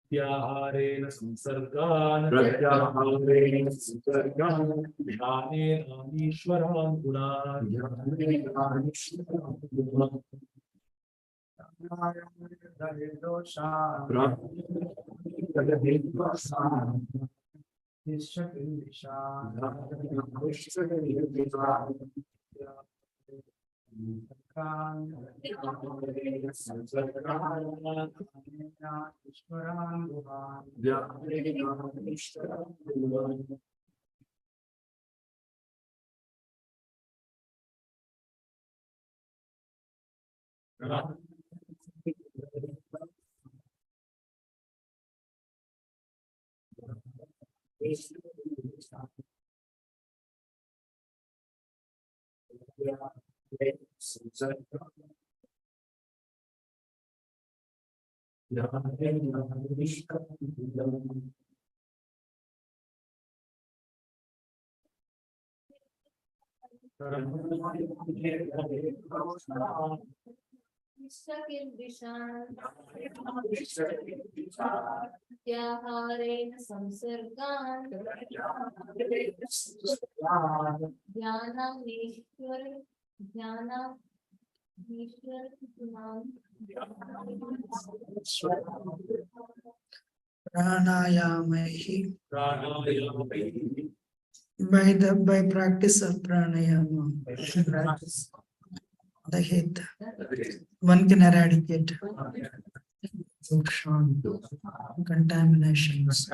प्रत्याहारेण संसर्गान् ध्यानेनानीश्वरान् गुणान् प्रत्याहारेण संसर्गान् ध्यानामीश्वर Pranayamaihi. प्राणायामैः By practice of pranayama, the hit, one can eradicate doshan, contaminations.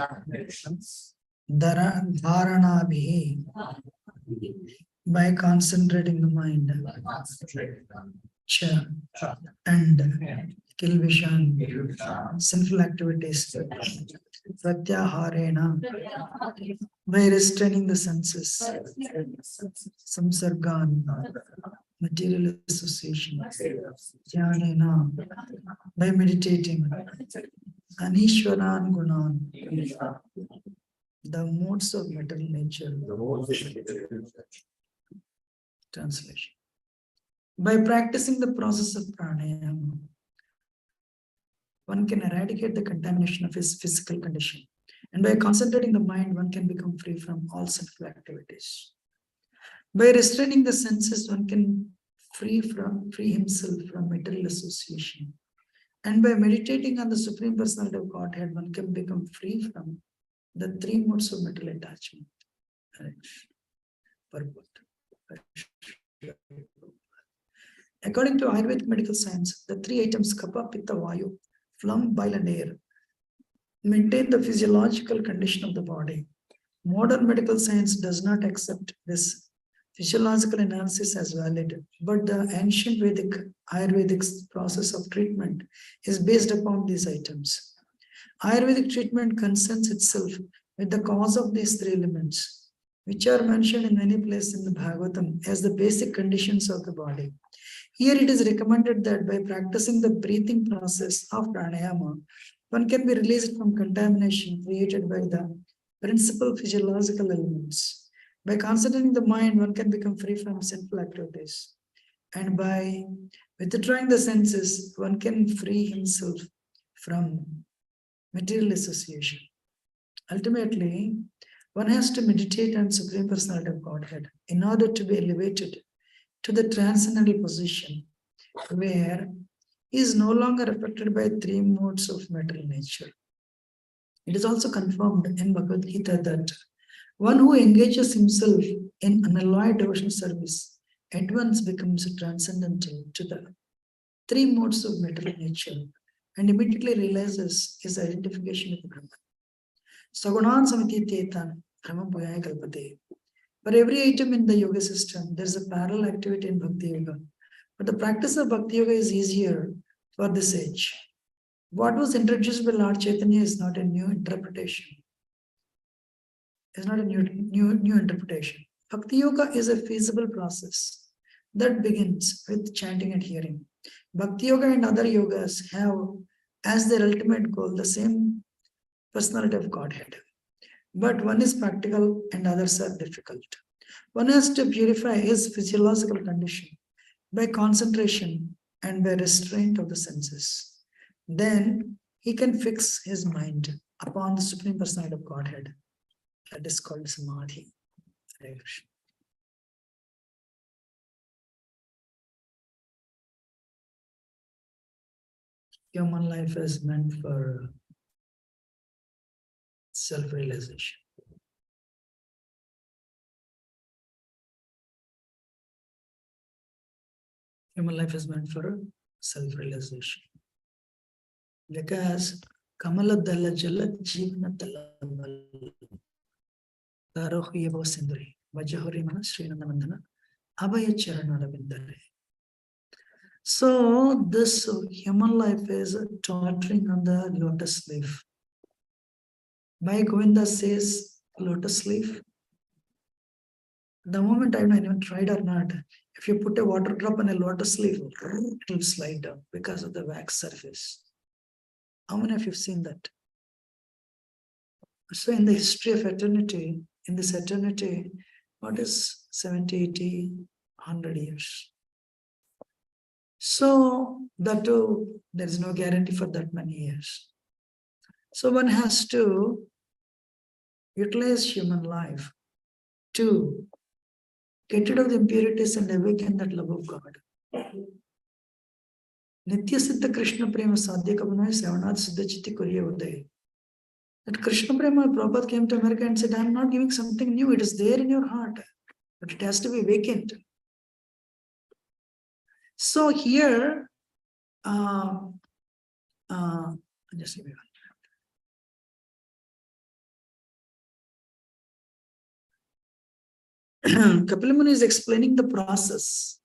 Dharanaabhi, by concentrating the mind, cha, and kilvishan, sinful activities. Pratyaharena, by restraining the senses. Samsargan, material association. Jnanena, by meditating. Anishwaran Gunan, the modes of material nature. Translation. By practicing the process of pranayama, one can eradicate the contamination of his physical condition. And by concentrating the mind, one can become free from all sinful activities. By restraining the senses, one can free himself from material association. And by meditating on the Supreme Personality of Godhead, one can become free from the three modes of material attachment. According to Ayurvedic medical science, the three items Kapha, Pitta, Vayu, phlegm, bile, and air maintain the physiological condition of the body. Modern medical science does not accept this physiological analysis as valid, but the ancient Vedic Ayurvedic process of treatment is based upon these items. Ayurvedic treatment concerns itself with the cause of these three elements, which are mentioned in many places in the Bhagavatam as the basic conditions of the body. Here it is recommended that by practicing the breathing process of pranayama, one can be released from contamination created by the principal physiological elements. By concentrating the mind, one can become free from sinful activities. And by withdrawing the senses, one can free himself from material association. Ultimately, one has to meditate on Supreme Personality of Godhead in order to be elevated to the transcendental position where he is no longer affected by three modes of material nature. It is also confirmed in Bhagavad Gita that one who engages himself in unalloyed devotional service at once becomes transcendental to the three modes of material nature and immediately realizes his identification with Brahman. Sagunan samiti tetan Brahma bhuyaya kalpate. For every item in the yoga system, there is a parallel activity in Bhakti Yoga. But the practice of Bhakti Yoga is easier for this age. What was introduced by Lord Chaitanya is not a new interpretation. It's not a new interpretation. Bhakti Yoga is a feasible process that begins with chanting and hearing. Bhakti Yoga and other yogas have as their ultimate goal the same personality of Godhead. But one is practical and others are difficult. One has to purify his physiological condition by concentration and by restraint of the senses. Then he can fix his mind upon the Supreme Personality of Godhead. That is called Samadhi. Hare Krishna. Human life is meant for self-realization. Human life is meant for self-realization. Because Kamala Dalla Jala Jivana Dalla Tarohiyavo Sindri Vajahori Mana Srinandamandana Abhaya Charana Ravindare. So this human life is tottering on the lotus leaf. Bhai Govinda says lotus leaf. The moment I haven't even tried or not, if you put a water drop on a lotus leaf, it will slide down because of the wax surface. How many of you have seen that? So in the history of eternity, in this eternity, what is 70, 80, 100 years? So that too, there is no guarantee for that many years. So one has to utilize human life to get rid of the impurities and awaken that love of God. Nitya Siddha Krishna Prema Sadhya Kavanaya Sevanat Siddha Chitti Kuriya Uday. That Krishna Prema, Prabhupada came to America and said, I am not giving something new, it is there in your heart, but it has to be awakened. So here, just give me one. Kapila Muni is explaining the process,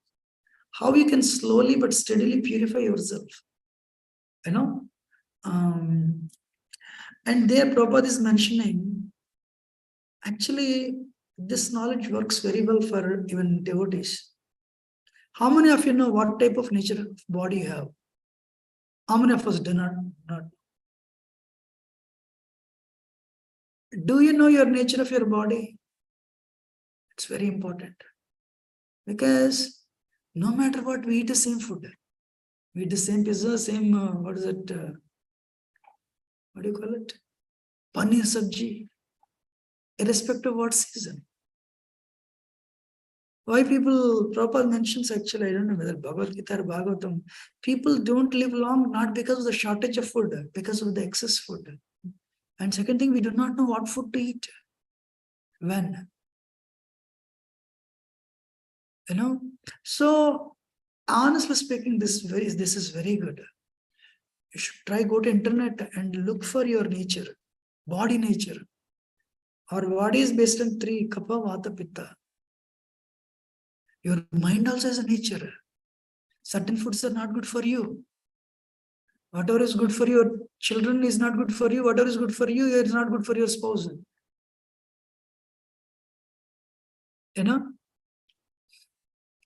how you can slowly but steadily purify yourself. You know, and there Prabhupada is mentioning, actually, this knowledge works very well for even devotees. How many of you know what type of nature of body you have? How many of us do not? Do you know your nature of your body? It's very important. Because no matter what, we eat the same food. We eat the same pizza, same, what is it? What do you call it? Paneer sabji. Irrespective of what season. Why people, Prabhupada mentions actually, I don't know whether Bhagavad Gita or Bhagavatam, people don't live long not because of the shortage of food, because of the excess food. And second thing, we do not know what food to eat. When? You know? So, honestly speaking, this is very good. You should try, go to internet and look for your nature, body nature. Our body is based on 3, Kapha, Vata, Pitta. Your mind also has a nature. Certain foods are not good for you. Whatever is good for your children is not good for you. Whatever is good for you is not good for your spouse. You know?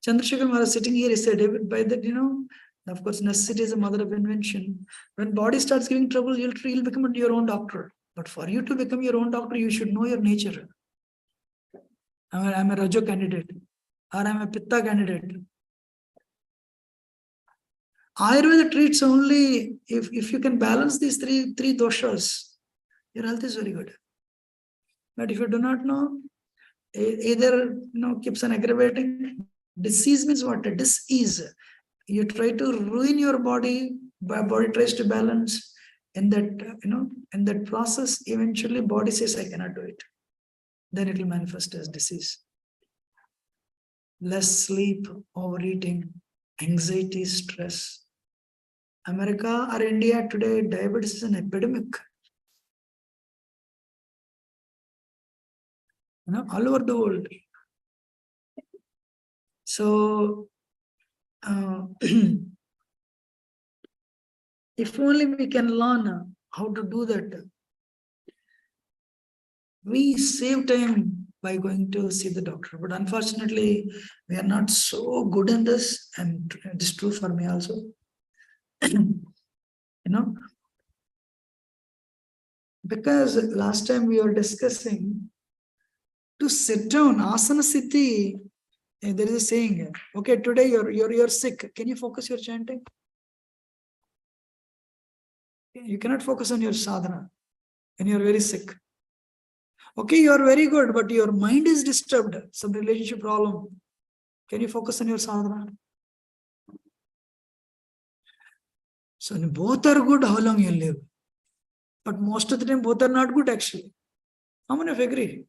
Chandrasekhar Maharaj sitting here, he said, by that, you know, of course, necessity is the mother of invention. When body starts giving trouble, you'll become your own doctor. But for you to become your own doctor, you should know your nature. I'm a Rajo candidate, or I'm a Pitta candidate. Ayurveda treats only if you can balance these three doshas, your health is very good. But if you do not know, either keeps on aggravating. Disease means what? A disease. You try to ruin your body, body tries to balance. In that, in that process, eventually body says, I cannot do it. Then it will manifest as disease. Less sleep, overeating, anxiety, stress. America or India today, diabetes is an epidemic. All over the world. So, if only we can learn how to do that, we save time by going to see the doctor. But unfortunately, we are not so good in this, and it is true for me also. Because last time we were discussing to sit down, asana siddhi. There is a saying, okay, today you're sick. Can you focus your chanting? You cannot focus on your sadhana when you are very sick. Okay, you are very good, but your mind is disturbed, some relationship problem. Can you focus on your sadhana? So when both are good, how long you live? But most of the time, both are not good actually. How many of you agree?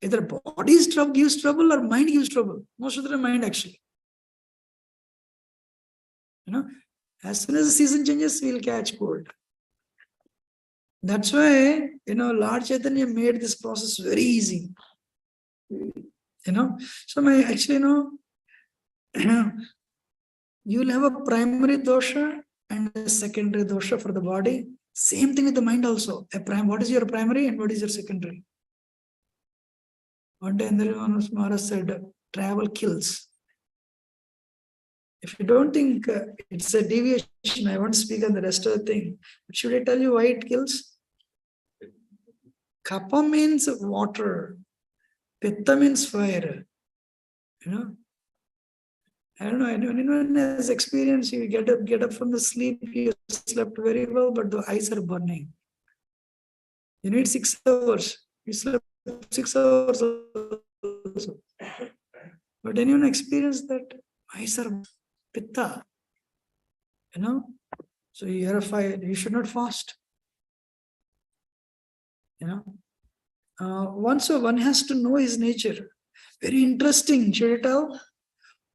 Either body gives trouble or mind gives trouble. Most of the time, mind actually. As soon as the season changes, we'll catch cold. That's why, Lord Chaitanya made this process very easy. So you'll have a primary dosha and a secondary dosha for the body. Same thing with the mind also. What is your primary and what is your secondary? One day Indra Maharaj said, travel kills. If you don't think it's a deviation, I won't speak on the rest of the thing. But should I tell you why it kills? Kapha means water. Pitta means fire. I don't know, anyone has experience, you get up from the sleep, you slept very well, but the eyes are burning. You need 6 hours. You slept 6 hours also. But anyone experience that? Eyes are pitta. So you are fire, you should not fast. One has to know his nature. Very interesting, should I tell?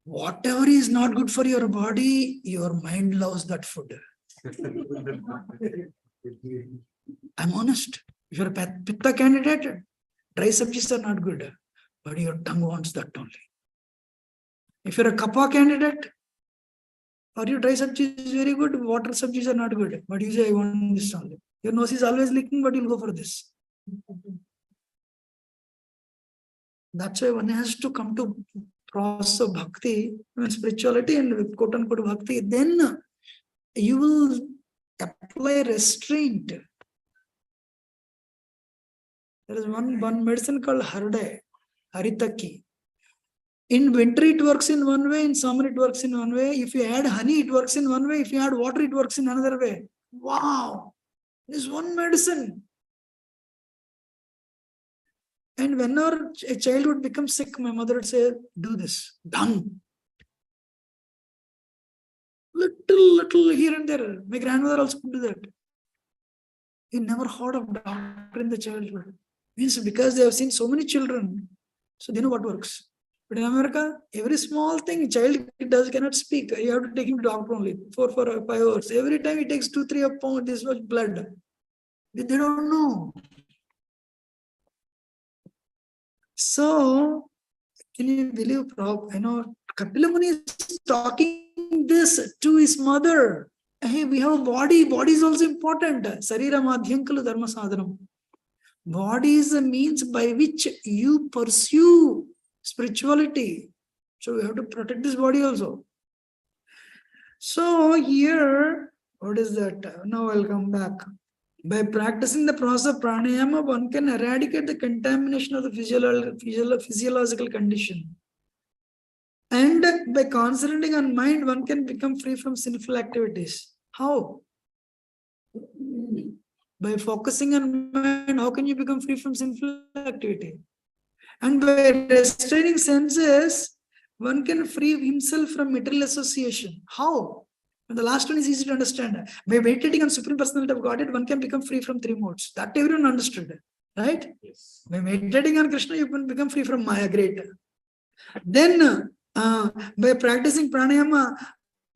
Whatever is not good for your body, your mind loves that food. I'm honest. If you're a pitta candidate, dry subjects are not good, but your tongue wants that only. If you're a kapha candidate, or your dry subject is very good, water subjects are not good, but you say, I want this only. Your nose is always leaking, but you'll go for this. That's why one has to come to process of bhakti, spirituality and quote unquote bhakti, then you will apply restraint. There is one medicine called haritaki. In winter it works in one way, in summer it works in one way. If you add honey, it works in one way. If you add water, it works in another way. Wow! This one medicine. And whenever a child would become sick, my mother would say, do this. Done. Little here and there. My grandmother also could do that. You never heard of doctor in the childhood. Means because they have seen so many children, so they know what works. But in America, every small thing child cannot speak. You have to take him to doctor only 4 or 5 hours. Every time he takes 2-3 pounds this much blood. They don't know. So, can you believe? Kapila Muni is talking this to his mother. Hey, we have a body. Body is also important. Sarira madhyankalu dharma sadhanam. Body is a means by which you pursue spirituality. So we have to protect this body also. So here, what is that? Now I'll come back. By practicing the process of pranayama, one can eradicate the contamination of the physiological condition. And by concentrating on mind, one can become free from sinful activities. How? By focusing on mind, how can you become free from sinful activity? And by restraining senses, one can free himself from material association. How? And the last one is easy to understand. By meditating on Supreme Personality of Godhead, one can become free from 3 modes. That everyone understood. Right? Yes. By meditating on Krishna, you can become free from Maya. Great. Then, by practicing pranayama,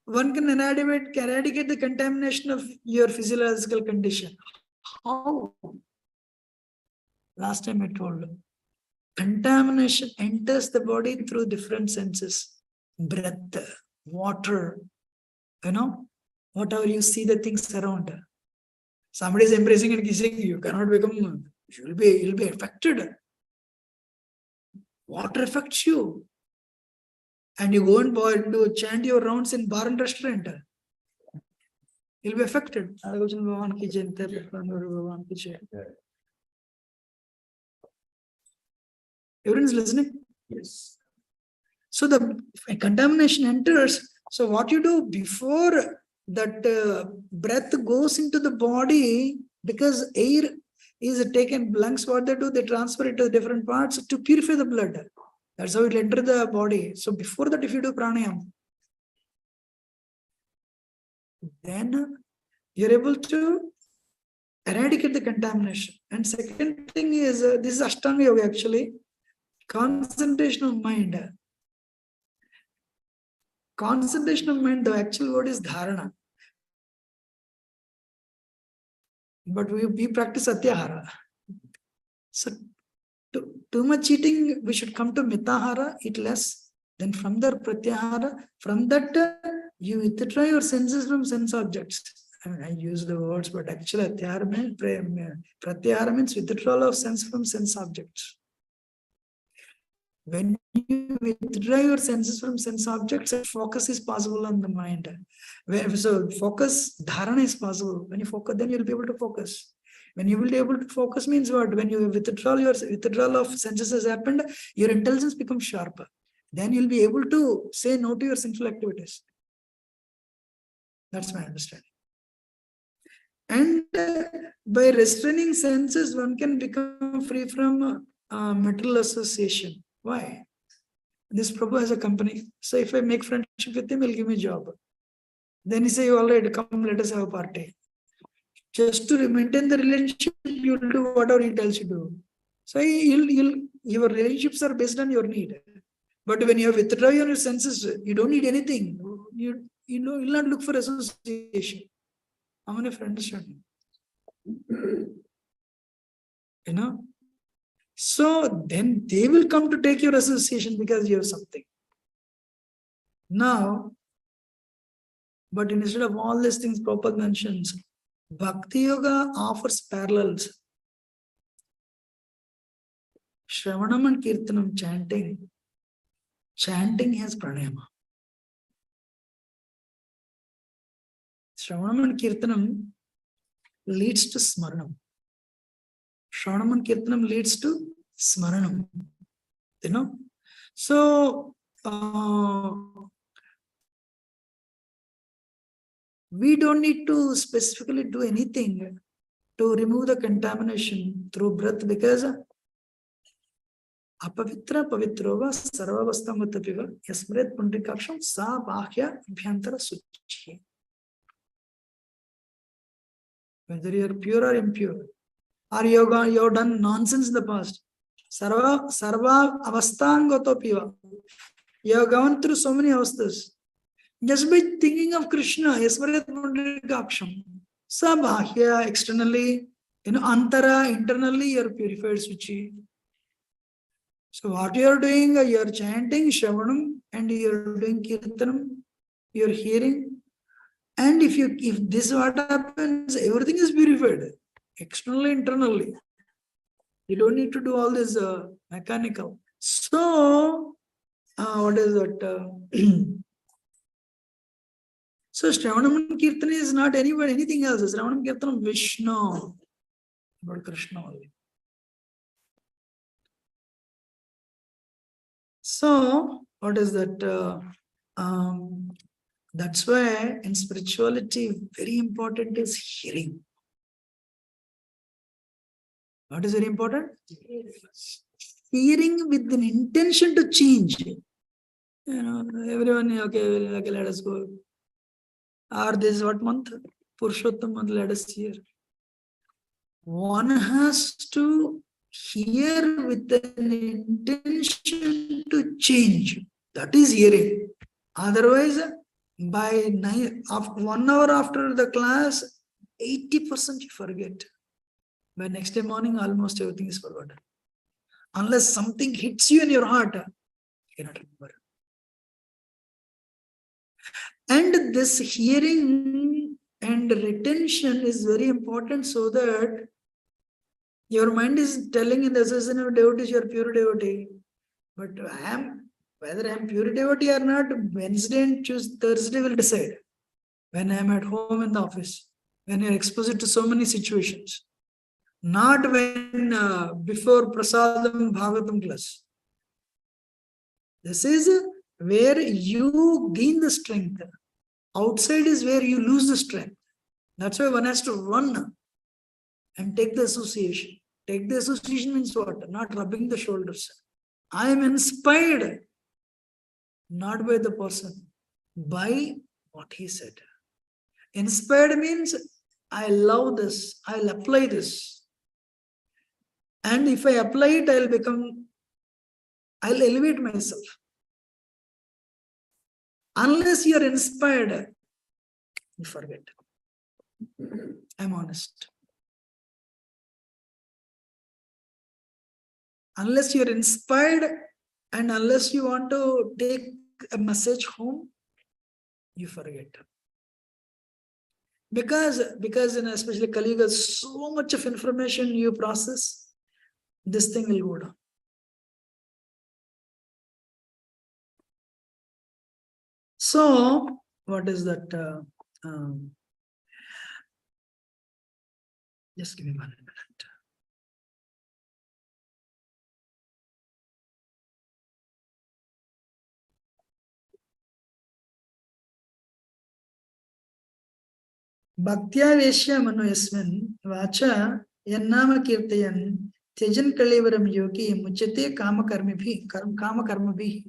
one can eradicate the contamination of your physiological condition. How? Last time I told you. Contamination enters the body through different senses. Breath, water, whatever you see the things around. Somebody is embracing and kissing you, cannot become, you'll be affected. Water affects you. And you go and do chant your rounds in bar and restaurant. You'll be affected. Everyone is listening? Yes. So the contamination enters. So what you do before that breath goes into the body because air is taken, lungs, what they do, they transfer it to different parts to purify the blood. That's how it will enter the body. So before that, if you do pranayam, then you're able to eradicate the contamination. And second thing is, this is Ashtanga Yoga actually, concentration of mind. Concentration of mind, the actual word is dharana. But we practice atyahara. So too much eating, we should come to mitahara, eat less. Then from there, pratyahara. From that, you withdraw your senses from sense objects. I mean, I use the words, but actually atyahara means, pratyahara means withdrawal of sense from sense objects. When you withdraw your senses from sense objects, focus is possible on the mind. So focus, dharana is possible. When you focus, then you'll be able to focus. When you will be able to focus means what? When you withdrawal of senses has happened, your intelligence becomes sharper. Then you'll be able to say no to your sinful activities. That's my understanding. And by restraining senses, one can become free from material association. Why? This Prabhu has a company. So if I make friendship with him, he'll give me a job. Then he say, all right, come, let us have a party. Just to maintain the relationship, you'll do whatever he tells you to do. So your relationships are based on your need. But when you withdraw your senses, you don't need anything. You'll not look for association. How many friends understand? You know? So then they will come to take your association because you have something. Now, but instead of all these things Prabhupada mentions, Bhakti Yoga offers parallels. Shravanam and Kirtanam, chanting has pranayama. Shravanam and Kirtanam leads to smaranam. Shravanam and Kirtanam leads to smaranam. You know? So, we don't need to specifically do anything to remove the contamination through breath because apavitra pavitrova sarvavasthamatapiva yasmret pundrikaksham sa bahya abhyantara suchi. Whether you are pure or impure, or you have done nonsense in the past, sarva avastangatopiva, you have gone through so many avasthas. Just by thinking of Krishna, yasmret pundrikaksham, sa bahya, externally, antara, internally, you are purified suchi. So what you are doing, you are chanting Shravanam and you are doing Kirtanam, you are hearing. And if this is what happens, everything is purified, externally, internally. You don't need to do all this mechanical. So, what is that? So Shravanam and Kirtan is not anything else. Shravanam Kirtanam Vishnu, about Krishna only. So, what is that? That's why in spirituality, very important is hearing. What is very important? Hearing with an intention to change. Everyone, okay, let us go. Or this is what month? Purushottam month, let us hear. One has to hear with an intention to change. That is hearing. Otherwise, by 1 hour after the class, 80% you forget. By next day morning, almost everything is forgotten. Unless something hits you in your heart, you cannot remember. And this hearing and retention is very important so that your mind is telling in the association of devotees, you are pure devotee. But whether I am pure devotee or not, Wednesday and Thursday will decide. When I am at home in the office, when you are exposed to so many situations. Not when before Prasadam Bhagavatam class. This is where you gain the strength. Outside is where you lose the strength. That's why one has to run and take the association. Take the association means what? Not rubbing the shoulders. I am inspired, not by the person, by what he said. Inspired means I love this, I'll apply this. And if I apply it, I'll elevate myself. Unless you're inspired, you forget. I'm honest. Unless you're inspired and unless you want to take a message home, you forget. Because in especially Kali Yuga, so much of information you process, this thing will go down. So, what is that? Just give me 1 minute. Bhaktya Veshya Mano Yasmin Vacha Yannama Kirtayan Tejan Kalivaram Yogi Muchate Kama Karmabhi.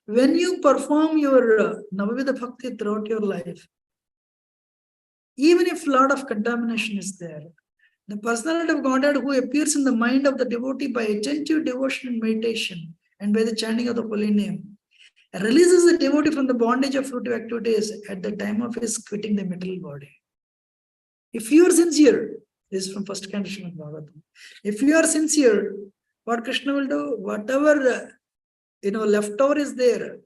When you perform your Navavidha Bhakti throughout your life, even if a lot of contamination is there, the personality of Godhead who appears in the mind of the devotee by attentive devotion and meditation and by the chanting of the holy name, releases the devotee from the bondage of fruitive activities at the time of his quitting the material body. If you are sincere, this is from first condition of Bhagavatam. If you are sincere, what Krishna will do, whatever leftover is there,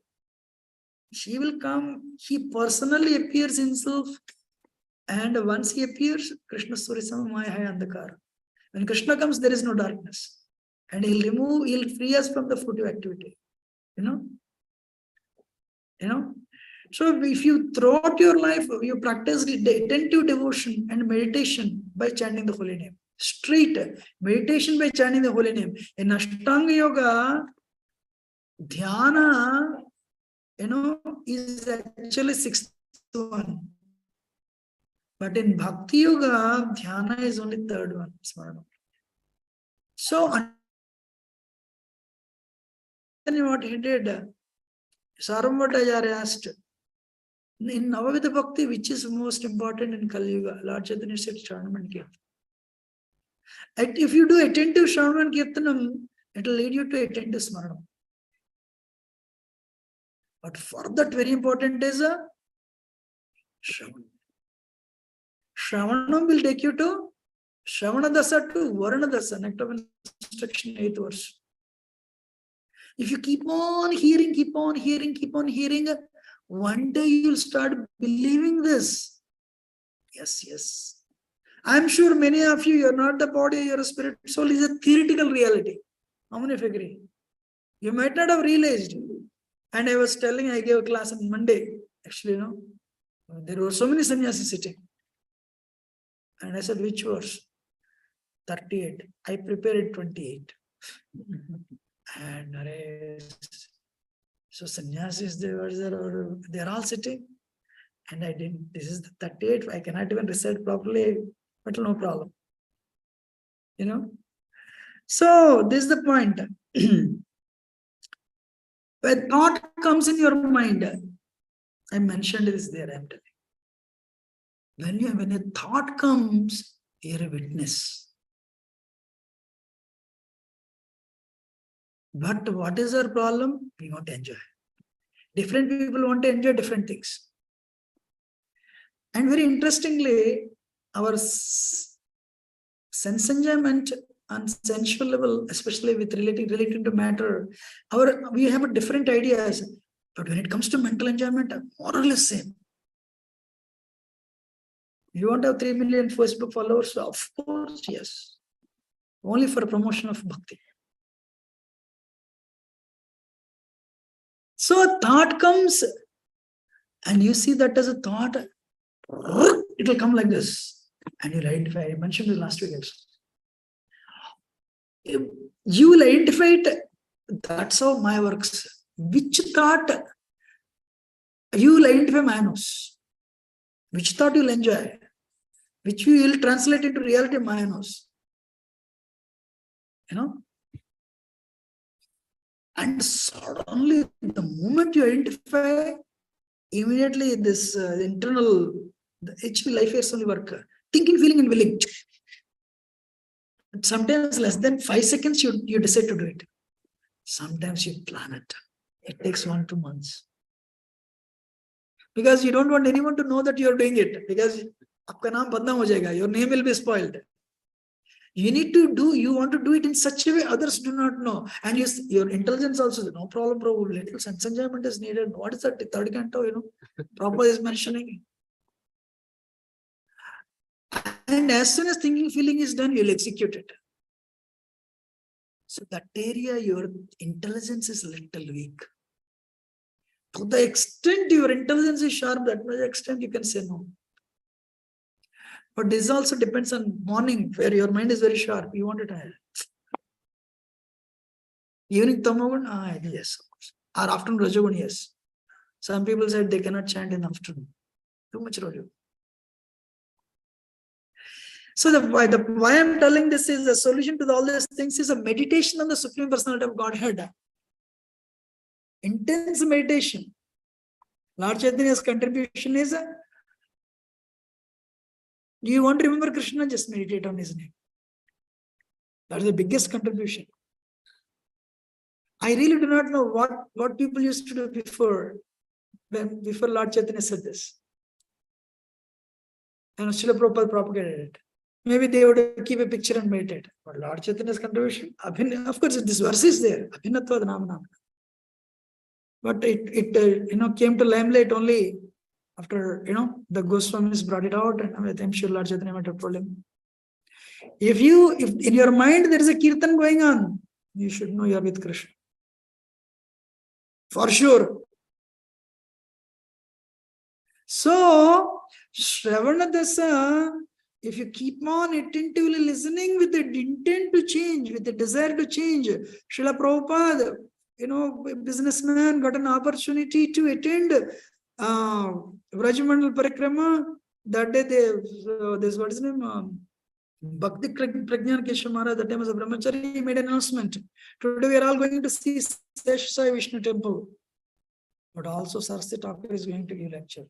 she will come, he personally appears himself, and once he appears, Krishna Surisama Maya Andhakara. When Krishna comes, there is no darkness. And he'll free us from the fruitive activity. So if you throughout your life, you practice attentive devotion and meditation by chanting the holy name. Straight meditation by chanting the holy name. In Ashtanga Yoga, Dhyana, is actually 6th one. But in Bhakti Yoga, Dhyana is only 3rd one. Smarana. So, what he did, Sarvamvatacharya asked, in Navavidha Bhakti, which is most important in Kali Yuga? Lord Chaitanya said Shravanam and Kirtanam. If you do attentive Shravanam and Kirtanam, it will lead you to attentive Smaranam. But for that, very important is a Shravanam. Shravanam will take you to Shravana Dasa to Varana Dasa, nectar of instruction, 8th verse. If you keep on hearing, one day you'll start believing this. Yes. I'm sure many of you, you're not the body, you're a spirit. Soul is a theoretical reality. How many of you agree? You might not have realized. And I was telling, I gave a class on Monday. Actually, there were so many sannyasis sitting. And I said, which verse? 38. I prepared 28. And so sannyasis, they're all sitting. And I didn't. This is the 38. I cannot even recite properly, but no problem. So this is the point. When thought comes in your mind, I mentioned this there, I'm telling. When a thought comes, you're a witness. But what is our problem? We want to enjoy. Different people want to enjoy different things. And very interestingly, our sense enjoyment on sensual level, especially with relating to matter, we have different ideas. But when it comes to mental enjoyment, more or less same. You want to have 3 million Facebook followers? Of course, yes. Only for promotion of bhakti. So a thought comes, and you see that as a thought, it will come like this. And you'll identify, I mentioned this last week also. You will identify it, that's how Maya works. Which thought You will identify Manos. Which thought you'll enjoy? Which you will translate into reality Manos. And suddenly, the moment you identify, immediately this internal, the HP life is only work. Thinking, feeling, and willing. Sometimes less than 5 seconds, you decide to do it. Sometimes you plan it. It takes 1 to 2 months. Because you don't want anyone to know that you're doing it. Because your name will be spoiled. You need to do, you want to do it in such a way others do not know. And your intelligence also, no problem, bro. Little sense enjoyment is needed. What is that? Third canto, Prabhupada is mentioning. And as soon as thinking, feeling is done, you'll execute it. So that area, your intelligence is little weak. To the extent your intelligence is sharp, that much extent you can say no. But this also depends on morning, where your mind is very sharp. You want it higher. Evening Tamagun, yes, of course. Or afternoon Rajagun, yes. Some people said they cannot chant in the afternoon. Too much Rajagun. So why I'm telling this is the solution to all these things is a meditation on the Supreme Personality of Godhead. Intense meditation. Lord Chaitanya's contribution is, do you want to remember Krishna? Just meditate on his name. That's the biggest contribution. I really do not know what people used to do before Lord Chaitanya said this. And Srila Prabhupada propagated it. Maybe they would keep a picture and meditate. But Lord Chaitanya's contribution, of course, this verse is there. Abhinatvad Namana. But it came to limelight only after, the Goswamis brought it out, and I'm sure Lord Chaitanya might have told him. If in your mind there is a kirtan going on, you should know you are with Krishna. For sure. So, Shravana Dasa, if you keep on attentively listening with the intent to change, with the desire to change, Srila Prabhupada, a businessman got an opportunity to attend Vrajamandal Parikrama. That day, this what is his name? Bhakti Prajnan Keshav Maharaj, that time was a brahmachari, he made an announcement. Today we are all going to see Sai Vishnu temple. But also Saraswati Thakur is going to give lecture.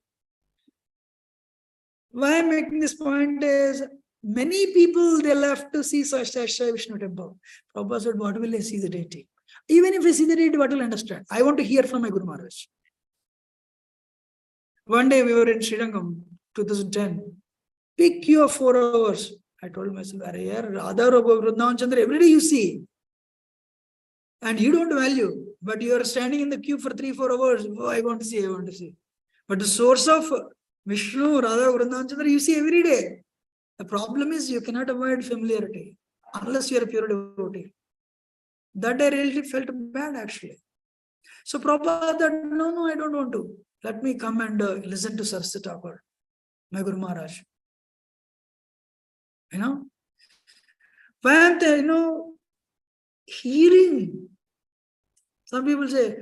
Why I'm making this point is, many people, they left to see Sai Vishnu temple. Prabhupada said, what will I see the deity? Even if I see the deity, what will I understand? I want to hear from my Guru Maharaj. One day we were in Srirangam, 2010. Big queue of 4 hours. I told myself, Radha Vrindavan Chandra, every day you see. And you don't value. But you are standing in the queue for 3-4 hours. Oh, I want to see. But the source of Vishnu, Radha Vrindavan Chandra, you see every day. The problem is you cannot avoid familiarity unless you are a pure devotee. That I really felt bad actually. So Prabhupada said, no, I don't want to. Let me come and listen to Saraswati Thakur, my Guru Maharaj. When hearing. Some people say,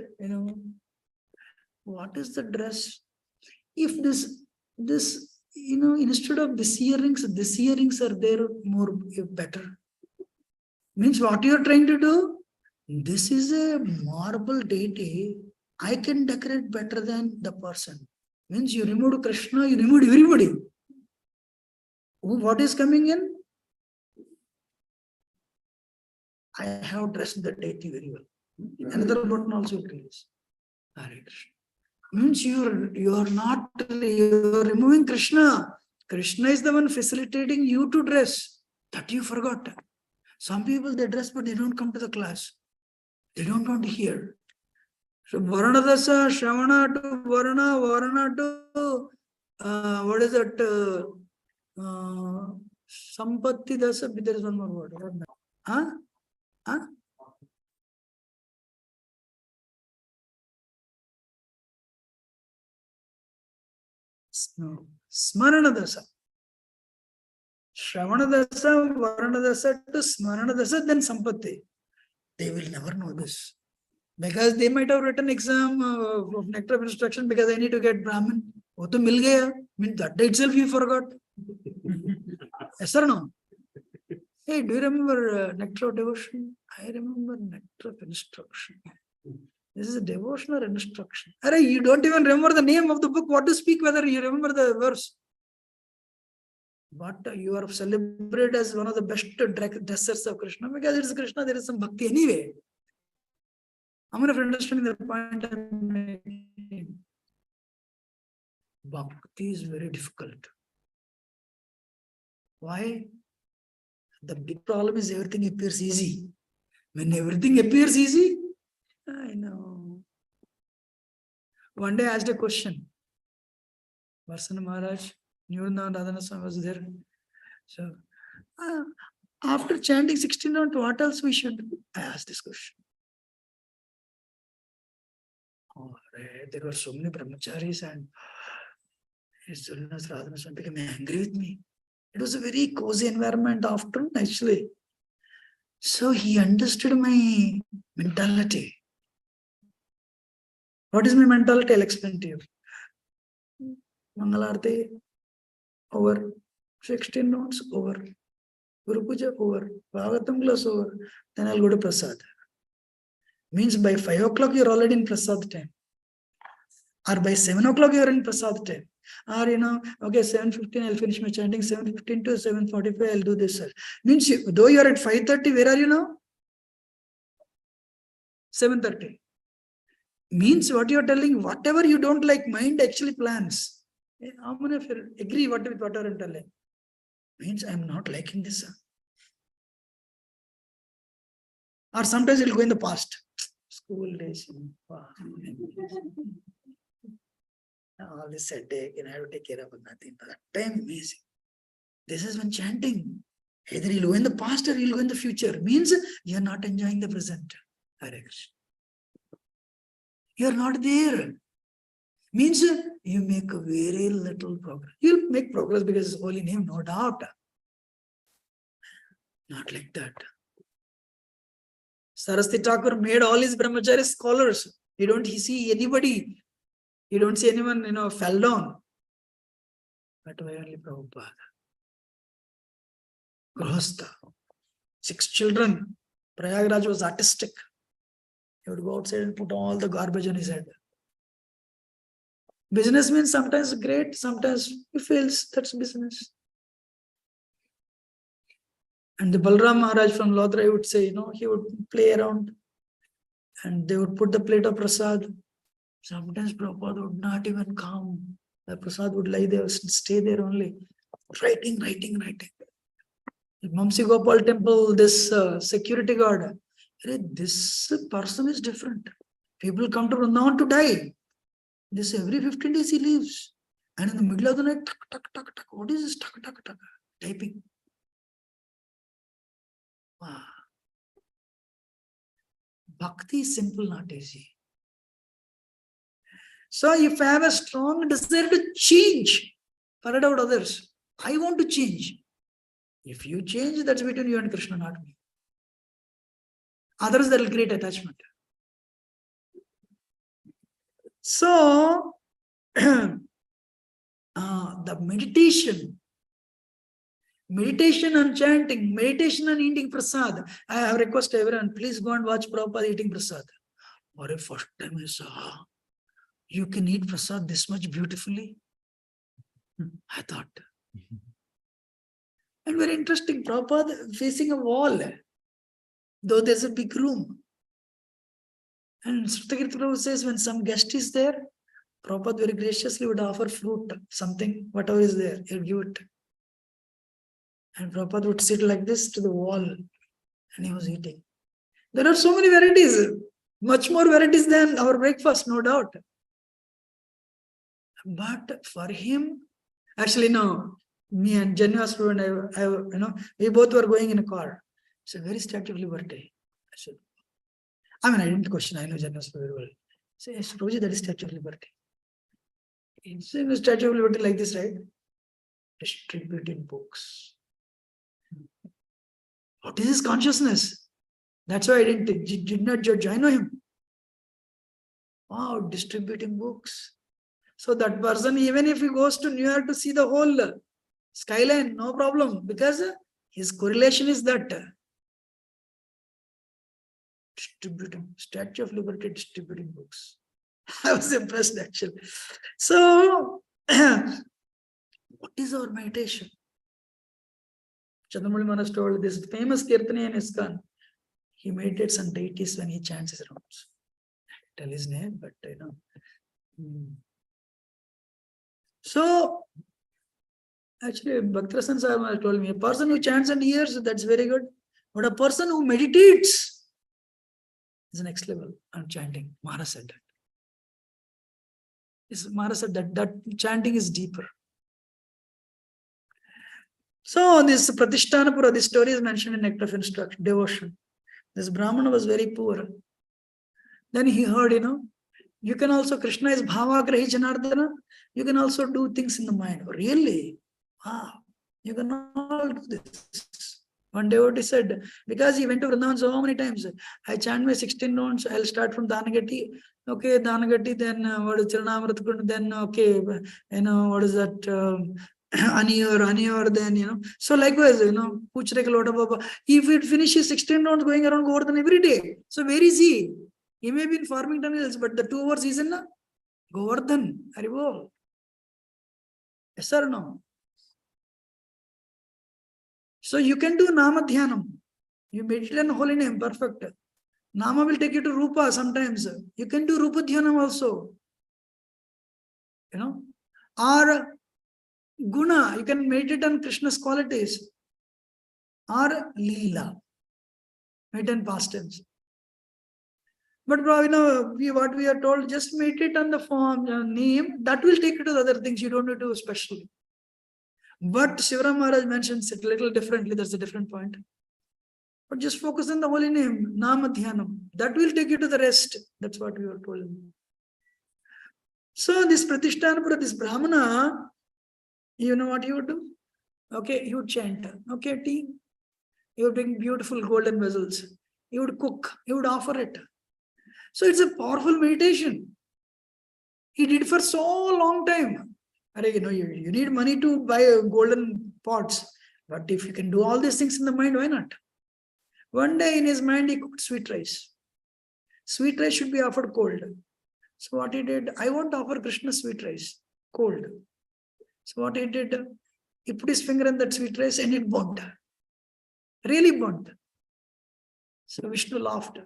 what is the dress? If this, instead of these earrings are there more better. Means what you are trying to do? This is a marble deity. I can decorate better than the person. Means you removed Krishna, you removed everybody. What is coming in? I have dressed the deity very well. Another button also release. Means you're removing Krishna. Krishna is the one facilitating you to dress. That you forgot. Some people, they dress, but they don't come to the class. They don't want to hear. So Varana Dasa, Shravana to Varana to what is that? Sampatti Dasa, there is one more word. Huh? No. Smarana Dasa. Shravana Dasa, Varana Dasa to Smarana Dasa, then Sampatti. They will never know this. Because they might have written exam of nectar of instruction because I need to get Brahmin. वो तो मिल गया. I mean, that day itself you forgot. Yes or no? Hey, do you remember nectar of devotion? I remember nectar of instruction. This is a devotional instruction. Array, you don't even remember the name of the book. What to speak, whether you remember the verse. But you are celebrated as one of the best dressers of Krishna because it's Krishna, there is some bhakti anyway. I'm going to understand the point I'm making. Bhakti is very difficult. Why? The big problem is everything appears easy. When everything appears easy, I know. One day I asked a question. Varsana Maharaj, Nirvana Radhana Swami was there. So, after chanting 16 rounds, what else we should do? I asked this question. Oh, there were so many brahmacharis and His Holiness Radhana Swami became angry with me. It was a very cozy environment afternoon, actually. So he understood my mentality. What is my mentality? I'll explain to you. Mangalarti over, 16 notes over, Guru Puja over, Bhagavatam class over, then I'll go to Prasad. Means by 5 o'clock you're already in Prasad time. Or by 7 o'clock you're in Prasad time. Or okay, 7:15 I'll finish my chanting, 7:15 to 7:45 I'll do this. Means though you're at 5:30, where are you now? 7:30. Means what you're telling, whatever you don't like, mind actually plans. How many of you agree with whatever I'm telling? Means I'm not liking this. Or sometimes it'll go in the past. School days. All this headache and I have to take care of nothing. That time amazing. This is when chanting. Either he'll go in the past or he'll go in the future. Means you're not enjoying the present. Hare Krishna. You're not there. Means you make a very little progress. You'll make progress because it's holy name, no doubt. Not like that. Saraswati Thakur made all his brahmachari scholars. You don't see anybody. You don't see anyone, fell down. But why only Prabhupada? Grahastha. 6 children. Prayagraj was artistic. He would go outside and put all the garbage on his head. Business means sometimes great, sometimes he fails. That's business. And the Balram Maharaj from Lodra, he would say, he would play around and they would put the plate of prasad. Sometimes Prabhupada would not even come. The prasad would lie there, stay there only. Writing. Mamsi Gopal temple, this security guard. This person is different. People come to Vrindavan to die. This every 15 days he leaves. And in the middle of the night, tuck. What is this? Tuck. Typing. Wow. Bhakti is simple, not easy. So if I have a strong desire to change, forget about others. I want to change. If you change, that's between you and Krishna, not me. Others, that will create attachment. So, the meditation on chanting, meditation on eating prasad. I have requested everyone, please go and watch Prabhupada eating prasad. For the first time I saw, you can eat prasad this much beautifully. I thought. And very interesting, Prabhupada facing a wall, though there's a big room. And Srutakirti Prabhu says when some guest is there, Prabhupada very graciously would offer fruit, something, whatever is there, he'll give it. And Prabhupada would sit like this to the wall and he was eating. There are so many varieties, much more varieties than our breakfast, no doubt. But for him, actually no, me and Janivas and I, we both were going in a car. It's a very Statue of Liberty. I didn't question, I know Janivas very well. Say, yes, Prabhuji, that is Statue of Liberty. It's a Statue of Liberty like this, right? Distributing books. What is his consciousness? That's why I did not judge. I know him. Wow, distributing books. So that person, even if he goes to New York to see the whole skyline, no problem, because his correlation is that distributing, Statue of Liberty distributing books. I was impressed actually. So, what is our meditation? Chandramani Maharaj told this famous Kirtani in ISKCON. He meditates on deities when he chants his rounds. Tell his name, but you know. So, actually, Bhaktrasan Sahib told me, a person who chants and hears, that's very good. But a person who meditates is the next level on chanting. Maharaj said that. Maharaj said that chanting is deeper. So, this Pratishtanapura, this story is mentioned in Nectar of Instruction, devotion. This Brahmana was very poor. Then he heard, you can also, Krishna is Bhavagrahi Janardana, you can also do things in the mind. Really? Wow, you can all do this. One devotee said, because he went to Vrindavan so many times, I chant my 16 notes, I'll start from Dhanagati. Okay, Dhanagati, then what is Charanamritakund, then okay, what is that? Aniyur, then, So likewise, Puchre Kalota Baba, if it finishes 16 rounds going around Govardhan every day, so where is he? He may be in Farmington Hills, but the 2 hours is in Govardhan, Haribol. Yes or no? So you can do Nama Dhyanam. You meditate on holy name, perfect. Nama will take you to Rupa sometimes. You can do Rupa Dhyanam also. Or Guna, you can meditate on Krishna's qualities. Or Leela, meditate on pastimes. But what we are told, just meditate on the form, name, that will take you to the other things you don't need to do specially. But Shivaram Maharaj mentions it a little differently, that's a different point. But just focus on the holy name, Nama Dhyanam. That will take you to the rest. That's what we were told. So this Pratishtanapura, this Brahmana, you know what he would do? Okay, he would chant. Okay, tea. He would bring beautiful golden vessels. He would cook. He would offer it. So it's a powerful meditation. He did for so long time. You need money to buy golden pots. But if you can do all these things in the mind, why not? One day in his mind, he cooked sweet rice. Sweet rice should be offered cold. So what he did, I want to offer Krishna sweet rice, cold. So what he did, he put his finger in that sweet rice and it burnt. Really burnt. So Vishnu laughed.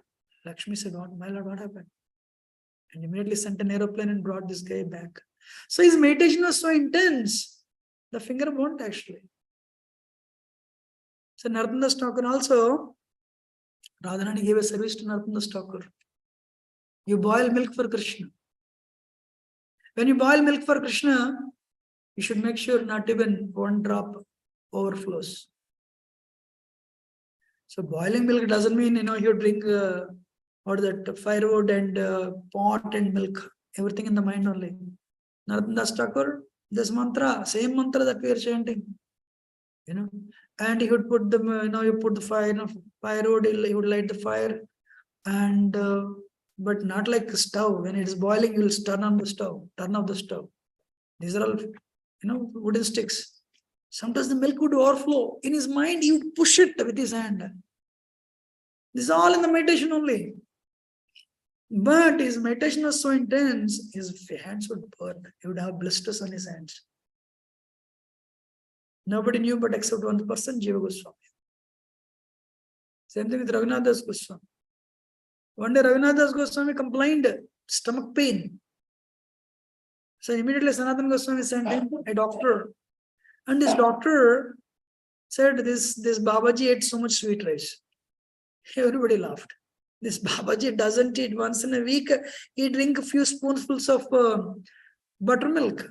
Lakshmi said, my Lord, what happened? And immediately sent an aeroplane and brought this guy back. So his meditation was so intense, the finger burnt actually. So Narottam Das Thakur also, Radharani gave a service to Narottam Das Thakur. You boil milk for Krishna. When you boil milk for Krishna, you should make sure not even one drop overflows. So boiling milk doesn't mean, you drink firewood and pot and milk, everything in the mind only. Narottam Das Thakur, this mantra, same mantra that we are chanting, and he would put you put the fire, firewood, he would light the fire, and but not like a stove. When it is boiling, you will turn off the stove. These are all, wooden sticks. Sometimes the milk would overflow. In his mind, he would push it with his hand. This is all in the meditation only. But his meditation was so intense, his hands would burn. He would have blisters on his hands. Nobody knew but except one person, Jiva Goswami. Same thing with Raghunath Das Goswami. One day Raghunath Das Goswami complained, stomach pain. So immediately Sanatana Goswami sent him a doctor. And this doctor said, this Babaji ate so much sweet rice. Everybody laughed. This Babaji doesn't eat once in a week. He drink a few spoonfuls of buttermilk.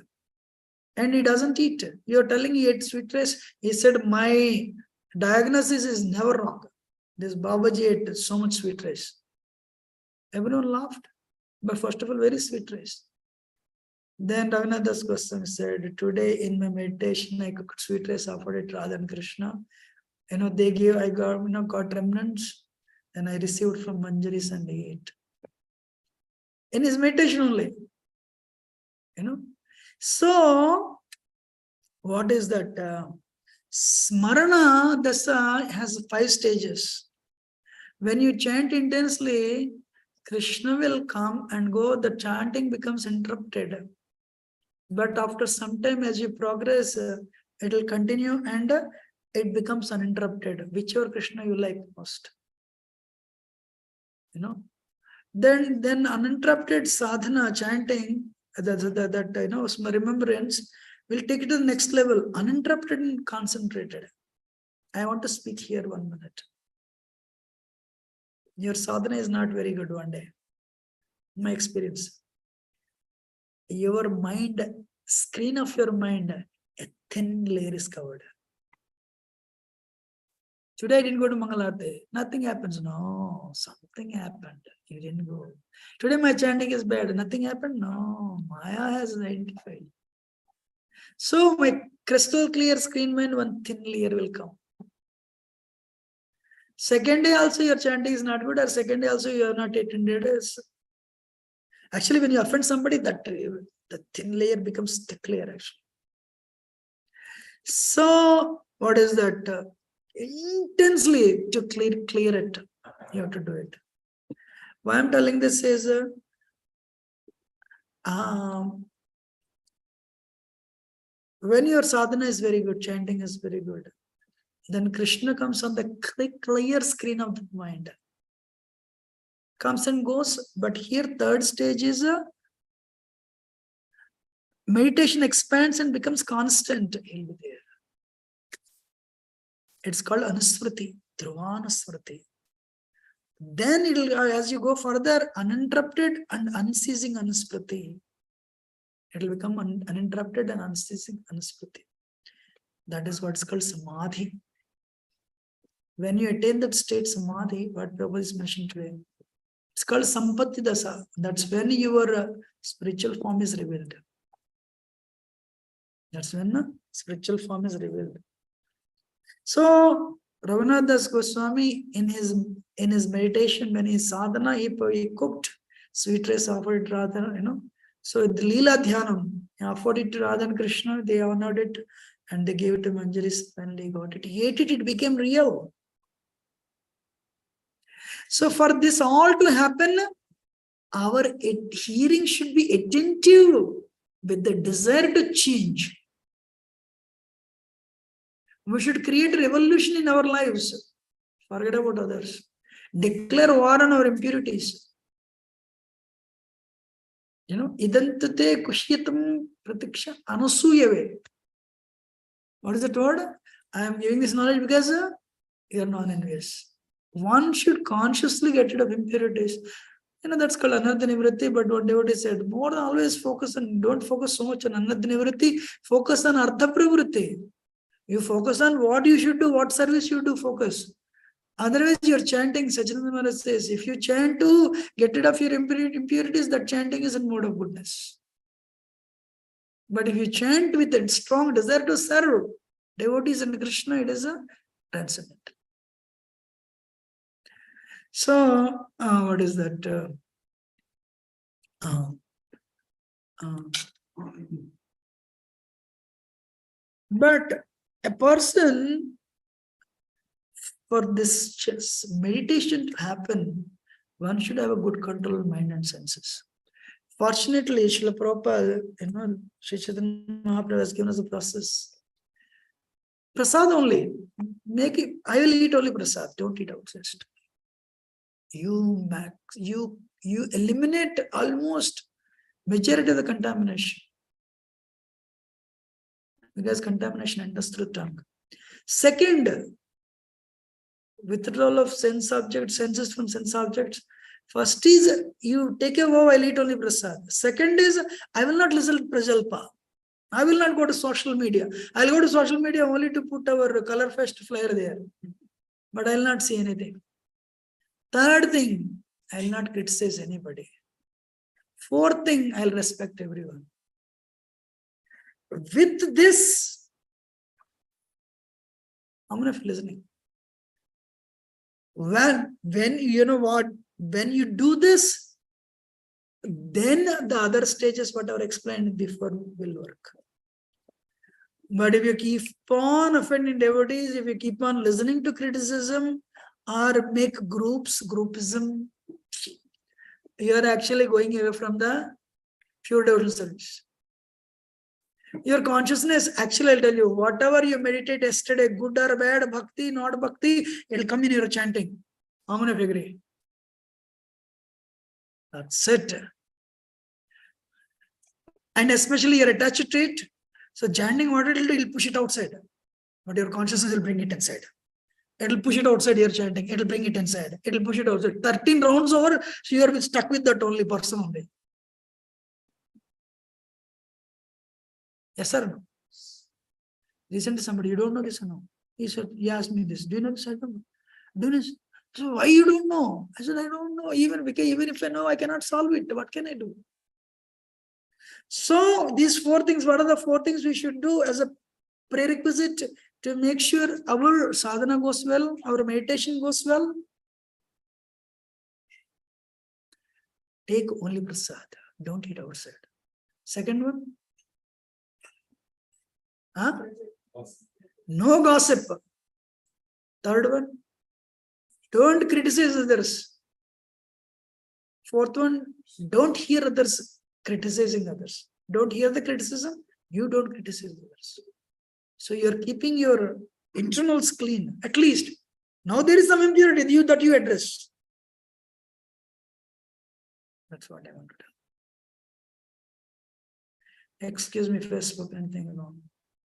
And he doesn't eat. You're telling he ate sweet rice. He said, my diagnosis is never wrong. This Babaji ate so much sweet rice. Everyone laughed. But first of all, very sweet rice. Then Raghunath Das Goswami said, today in my meditation, I cooked sweet rice, offered it Radha and Krishna. They gave, I got remnants. Then I received from Manjaris and ate. in his meditation only. So what is that? Smarana dasa has 5 stages. When you chant intensely, Krishna will come and go, the chanting becomes interrupted. But after some time, as you progress, it will continue and it becomes uninterrupted, whichever Krishna you like most. Then uninterrupted sadhana, chanting, that remembrance will take it to the next level, uninterrupted and concentrated. I want to speak here 1 minute. Your sadhana is not very good one day. My experience. Your mind, screen of your mind, a thin layer is covered. Today I didn't go to Mangalarti. Nothing happens. No, something happened. You didn't go. Today my chanting is bad. Nothing happened. No, Maya has identified. So my crystal clear screen mind, one thin layer will come. Second day also your chanting is not good, or second day also you are not attended. Actually, when you offend somebody, that the thin layer becomes thick layer actually. So what is that? Intensely to clear it, you have to do it. Why I'm telling this is when your sadhana is very good, chanting is very good, then Krishna comes on the clear screen of the mind. Comes and goes, but here third stage is meditation expands and becomes constant. He'll be there. It's called anusmriti, dhruvanusmriti. Then it'll, as you go further, uninterrupted and unceasing anusmriti. It will become uninterrupted and unceasing anusmriti. That is what's called samadhi. When you attain that state samadhi, what Prabhupada is mentioning today, it's called sampatti dasa. That's when your spiritual form is revealed. That's when spiritual form is revealed. So Raghunath Das Goswami in his meditation, when he sadhana, he cooked sweet rice, offered it Radha, So the Leela Dhyanam, he offered it to Radha and Krishna, they honored it, and they gave it to Manjaris, and they got it. He ate it, it became real. So for this all to happen, our hearing should be attentive with the desire to change. We should create a revolution in our lives. Forget about others. Declare war on our impurities. Idantate kushyatam pratiksha anusuyave. What is that word? I am giving this knowledge because you are non-envious. One should consciously get rid of impurities. That's called anartha nivritti, but what devotee said, more than always focus on, don't focus so much on anartha nivritti, focus on artha pravritti. You focus on what you should do, what service you do, focus. Otherwise, you're chanting, Sachidananda Maharaj says, if you chant to get rid of your impurities, that chanting is a mode of goodness. But if you chant with a strong desire to serve devotees and Krishna, it is a transcendent. So, what is that? But a person, for this meditation to happen, one should have a good control of mind and senses. Fortunately, Srila Prabhupada, Sri Chaitanya Mahaprabhu has given us a process. Prasad only. Make it. I will eat only prasad. Don't eat outside. You eliminate almost majority of the contamination. Because contamination enters through tongue. Second, withdrawal of senses from sense objects. First is you take a vow, I'll eat only prasad. Second is I will not listen to prajalpa. I will not go to social media. I'll go to social media only to put our color fest flyer there. But I'll not see anything. Third thing, I'll not criticize anybody. Fourth thing, I'll respect everyone. With this, how many of you listening? When you do this, then the other stages, whatever explained before, will work. But if you keep on offending devotees, if you keep on listening to criticism or make groupism, you are actually going away from the pure devotional service. Your consciousness, actually, I'll tell you, whatever you meditate yesterday, good or bad, bhakti, not bhakti, it'll come in your chanting. How many of you agree? That's it. And especially you're attached to it. So chanting, what it'll do, it'll push it outside. But your consciousness will bring it inside. It'll push it outside your chanting. It'll bring it inside. It'll push it outside. 13 rounds over, so you're stuck with that only person only. Yes or no? Recently somebody, you don't know this or no? He asked me this. Do you know this? I don't know. Do you know this? So why you don't know? I said, I don't know. Even if I know, I cannot solve it. What can I do? So these 4 things, what are the 4 things we should do as a prerequisite to make sure our sadhana goes well, our meditation goes well? Take only prasad. Don't eat outside. Second one? Huh? No gossip. Third one? Don't criticize others. 4th one? Don't hear others criticizing others. Don't hear the criticism. You don't criticize others. So you're keeping your internals clean. At least now there is some impurity in you that you address. That's what I want to do. Excuse me if I spoke anything wrong,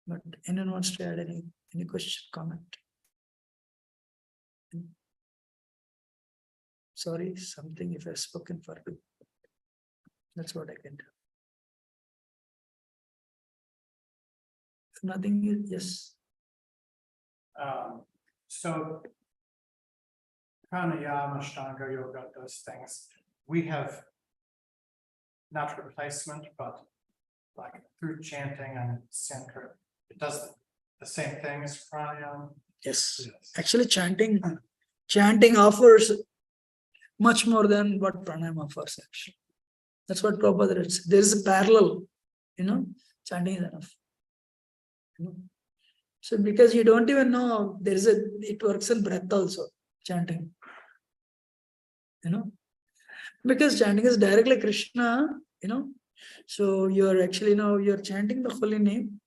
but anyone wants to add any question, comment? Sorry, something if I've spoken for you. That's what I can do. If nothing, yes. So pranayama, ashtanga yoga, those things, we have not replacement, but like through chanting and sankar, it does the same thing as pranayama. Yes. Actually, chanting offers much more than what pranayama offers, actually. That's what Prabhupada said. There is a parallel, chanting is enough. So because you don't even know, it works in breath also, chanting. Because chanting is directly Krishna, So you're actually you're chanting the holy name.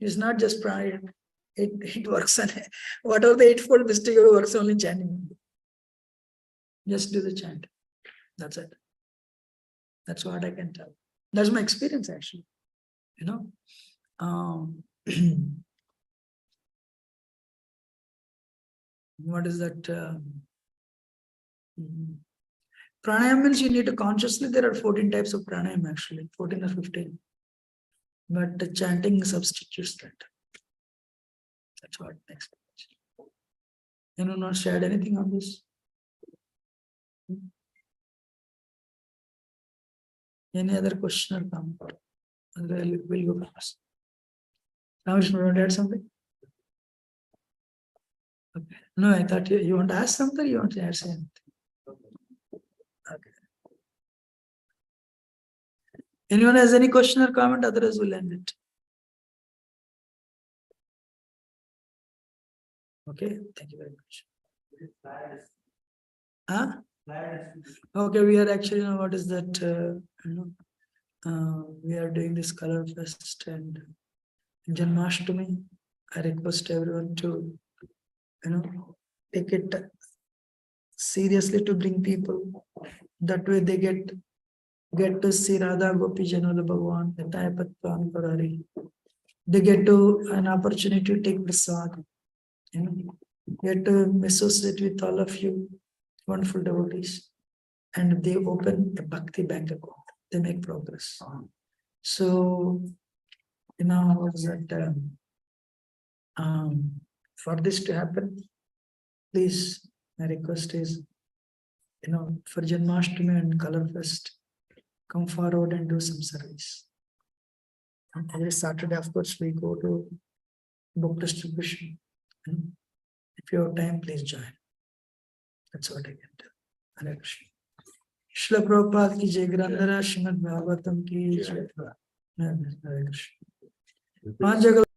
It's not just prayer. It works on whatever the eightfold mystic works only in chanting. Just do the chant. That's it. That's what I can tell. That's my experience actually. What is that? Pranayama means you need to consciously, there are 14 types of pranayama actually, 14 or 15. But the chanting substitutes that. That's what next. Anyone not shared anything on this? Any other question or comment? We'll go first. Now, you want to add something? Okay. No, I thought you want to ask something, you want to add something? Okay. Anyone has any question or comment? Otherwise, we'll end it. Okay, thank you very much. Huh? Okay, we are actually, what is that? We are doing this color fest and Janmashtami. I request everyone to, take it seriously to bring people. That way they get to see Radha Gopi Janoda Bhagavan, Patpan Parari. They get to an opportunity to take prasad. Get to associate with all of you, wonderful devotees, and they open a bhakti bank account. They make progress. So, what is that? For this to happen, please, my request is, for Janmashtami and Color Fest, come forward and do some service. And every Saturday, of course, we go to book distribution. If you have time, please join. That's what I can do. Hare Krishna. Srila Prabhupada ki jai, Grandhara Srimad Bhagavatam ki jai. Hare Krishna.